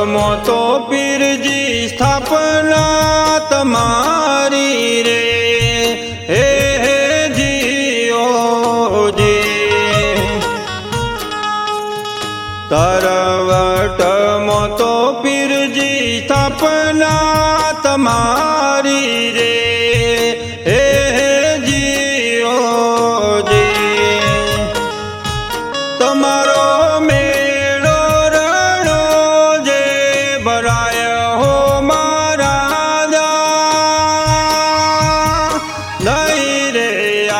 મોતો પીરજી સ્થાપના તમારી રે હે જીઓ જી તરવટ મોતો પીરજી સ્થાપના તમારી રે હે જીઓ જી તમારો મેળો રણો જે ભરાય હો મારા નહીં રે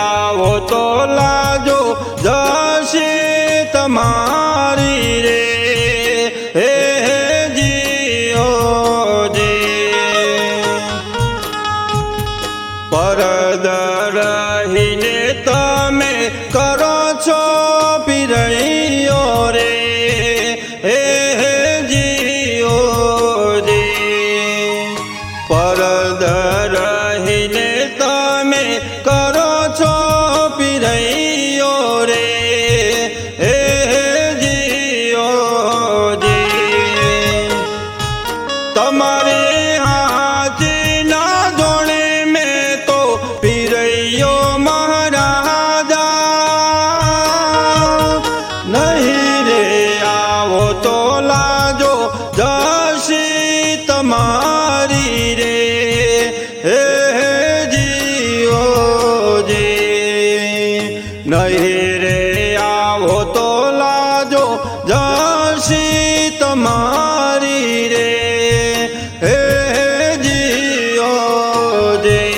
આવો તો લાજો જશે તમારી રે હે જીઓ જી પરદ રહીને તમે કરો છો પીરૈયો રે હે જીઓ જી પરદ રહીને તમે કરો છો પીરૈયો રે હે જીઓ જી તમારે હાથના જોડે મેં તો પીરૈયો મહારાજા નહીં રે આવો તો લાજો જશી તમારી રે હે જીઓ જી નહીં રે આવો તો લાજો જશી તમારી રે હે જીઓ જી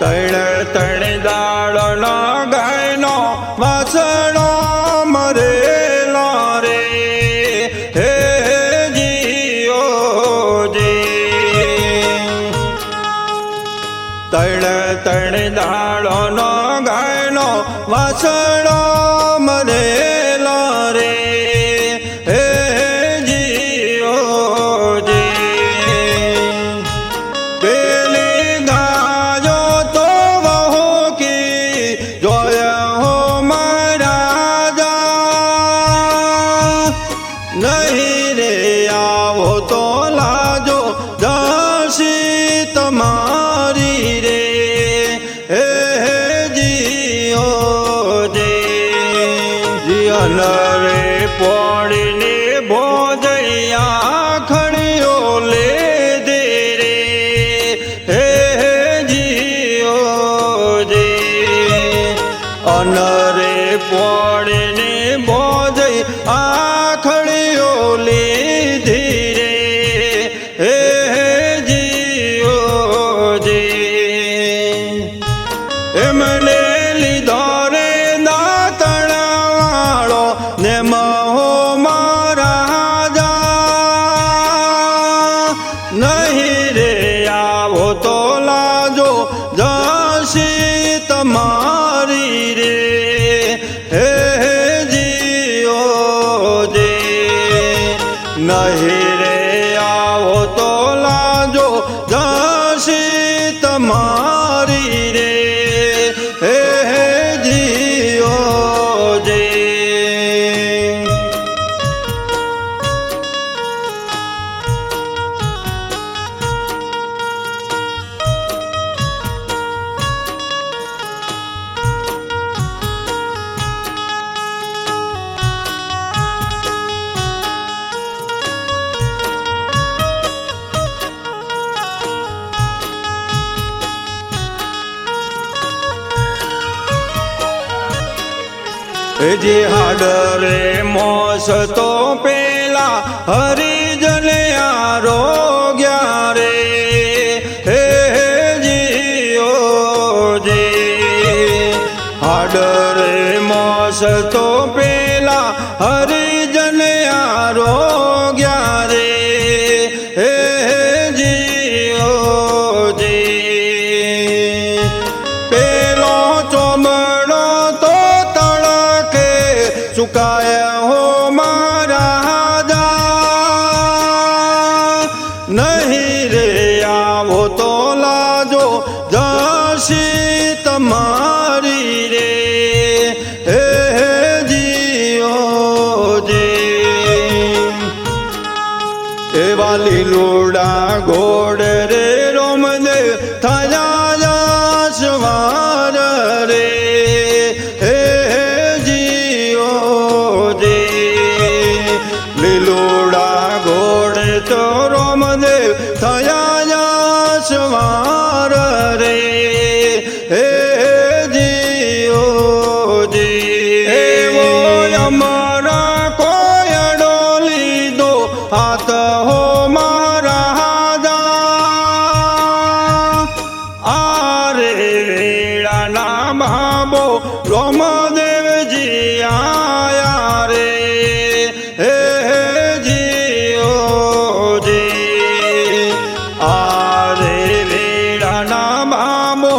તણ તણ દાળનો ગાયનો વાસણો મરેલો રે હે જીઓ જી તણ તણ દાળનો ગાયનો વાસણો મરેલો રે હે જીઓ જી પેલી ગાયો તો વહુ કી જોયા હો મહારાજા નહીં રે આવો તો લાજો જશી તમારી રે હે જીઓ જી જીઅન રે પોડીને ભોજયા ખડીઓ લે દે રે હે જીઓ જી અનરે પોડીને ભોજઈ આખડીઓ લીધી રે હે જીઓ જી એમને લીધો રે દાતણવાળો ને મહો મહારાજા નહીં રે આવો તો લાજો જશી તમારી રે હે જીઓ જી નહીં રે આવો તો લાજો જશી તમારી રે હે જીઓ જી જે હાડરે મોસ તો પેલા હરિજન આરોગ્યા રે હે જીઓ જી હાડરે મોસ તો પેલા હરિજન આરોગ્યા એવા લીલુડા ઘોડ રે રોમદેવ થયા સવાર રે હે જીઓ જે લીલુડા ઘોડ તો રોમદેવ થયા સવાર રે હે જીઓ જે એવો અમારા કોયડો લીધો હાથ હો મારા આરે વેળાના બાબો રોમદેવજી આયા રે હે જીઓ જી આરે વેળાના બાબો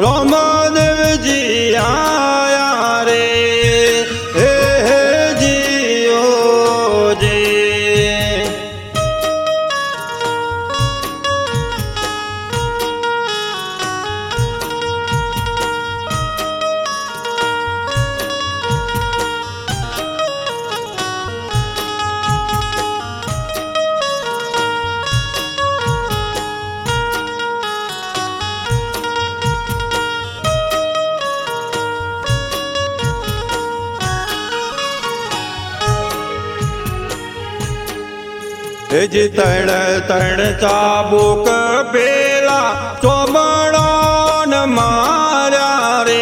રોમદેવજી આયા રે હે જીઓ જી હેજી તણ ચાબુક પેલા ચોબડોન માર્યા રે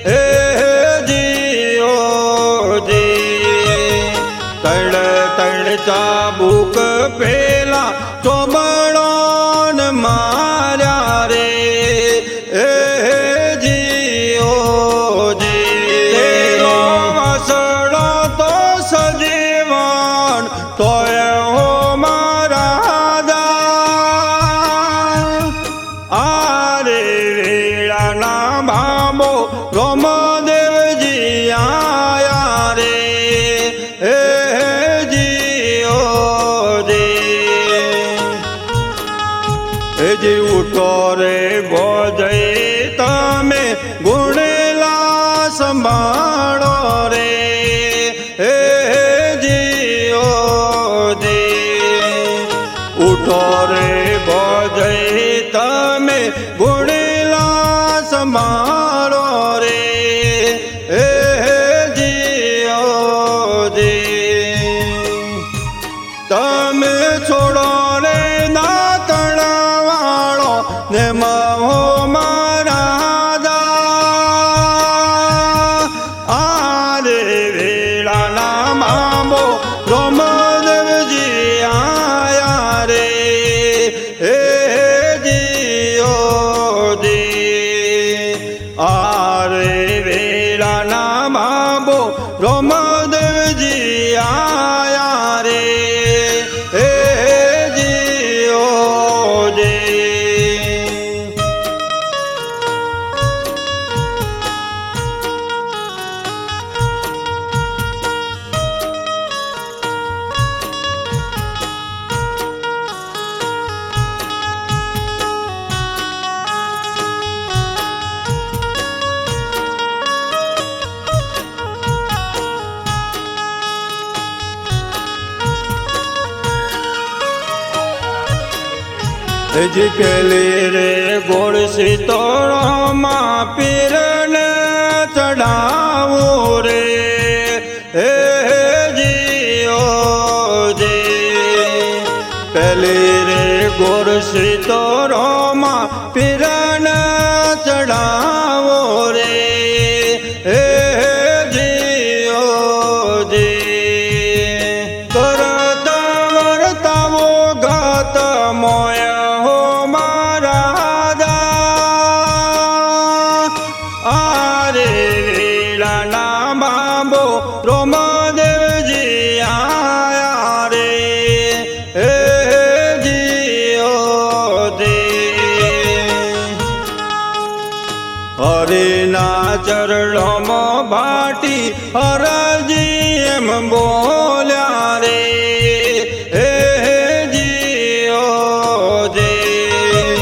હે જીઓ જી તણ ચાબુક પેલા ચોબડોન માર્યા રે હે જીઓ જી તેરો વસડો તો સજીવન તોય રોમદેવજી આયા રે હે જીઓ જી હેજી ઉઠો રે ભોજય તમે ગુણેલા સંભાળો રે હે જીઓ જી ઉઠો રે ભોજય તમે ગુણેલા સંભાળો રે હે જીઓ જી તમે છોડો રે દાતણ વાળો ને મહો મારા આરે વેળાના બાબો રોમદેવજી આયા રે હે જીઓ જી આરે વેળાના બાબો રોમદેવજી આયા રે હે જીઓ જી હેજી પેલી રે ગોળ સિતોળમાં પીરને ચડાવું રે હે જીઓ જી પેલી રે ગોળ સિતોળમાં પીરને ચડાવો રે હે જીઓ જી કરત વર્તાવો ઘાત મોય રોમદેવજી આયા રે હે જીઓ જી હરિના ચરણોમાં ભાટી હરજી એમ બોલ્યા રે હે જીઓ જી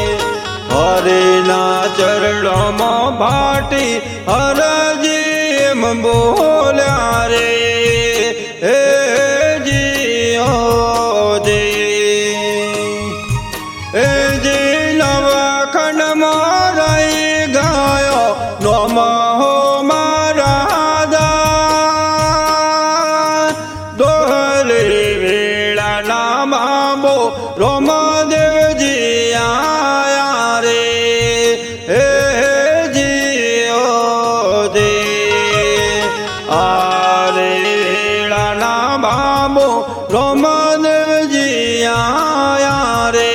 હરિના ચરણોમાં ભાટી હરજી એમ બોલ્યા રે હે જીઓ જી દેવજી આયા રે